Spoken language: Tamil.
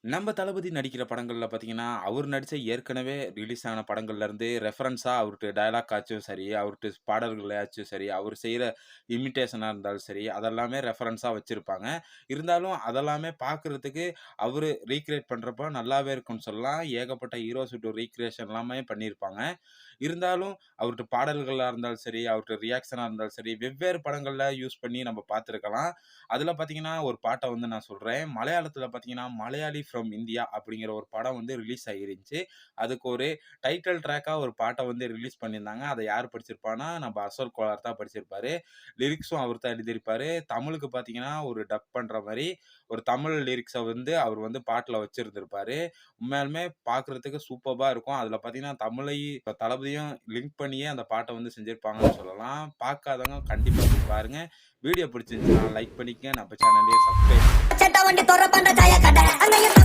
நம்ம தளபதி நடிக்கிற படங்கள்ல பார்த்தீங்கன்னா, அவர் நடிச்ச ஏற்கனவே ரிலீஸ் ஆன படங்கள்ல இருந்து ரெஃபரன்ஸா அவர்ட்ட டயலாக் ஆச்சும் சரி, அவர்ட்ட பாடல்களாச்சும் சரி, அவர் செய்ற இமிடேஷனா இருந்தாலும் சரி, அதெல்லாமே ரெஃபரன்ஸா வச்சிருப்பாங்க. இருந்தாலும் அதெல்லாமே பார்க்கறதுக்கு அவரு ரீகிரியேட் பண்றப்போ நல்லாவே இருக்கும்னு சொல்லலாம். ஏகப்பட்ட ஹீரோஸ் ரீகிரியேஷன் எல்லாமே பண்ணியிருப்பாங்க. இருந்தாலும் அவர்ட்ட பாடல்களா இருந்தாலும் சரி, அவர்ட்ட ரியாக்ஷனா இருந்தாலும் சரி, வெவ்வேறு படங்கள்ல யூஸ் பண்ணி நம்ம பார்த்துருக்கலாம். அதுல பார்த்தீங்கன்னா, ஒரு பாட்ட நான் சொல்றேன். மலையாளத்தில பார்த்தீங்கன்னா, மலையாளி ஃப்ரம் இந்தியா அப்படிங்கிற ஒரு படம் ரிலீஸ் ஆகிருந்துச்சு. அதுக்கு ஒரு டைட்டில் ட்ராக்கா ஒரு பாட்ட ரிலீஸ் பண்ணியிருந்தாங்க. அத யார் படிச்சிருப்பான்னா, நம்ம அசோக் கோலார் தான் படிச்சிருப்பாரு. லிரிக்ஸும் அவர் தான் எழுதியிருப்பாரு. தமிழுக்கு பார்த்தீங்கன்னா, ஒரு டப் பண்ற மாரி ஒரு தமிழ் லிரிக்ஸ அவர் பாட்டுல வச்சிருந்திருப்பாரு. உண்மையாலுமே பார்க்கறதுக்கு சூப்பர்பா இருக்கும். அதுல பார்த்தீங்கன்னா, தளபதியும் லிங்க் பண்ணியே அந்த பாட்ட செஞ்சிருப்பாங்கன்னு சொல்லலாம். பார்க்காதவங்க கண்டிப்பா போய் பாருங்க. வீடியோ பிடிச்சிருந்துச்சுன்னா லைக் பண்ணிக்கங்க. நம்ம சேனலையும் சப்ஸ்கிரைப் చెట్ట వంటి తొర్ర పంట ఛాయ కట్ట అన్నయ్య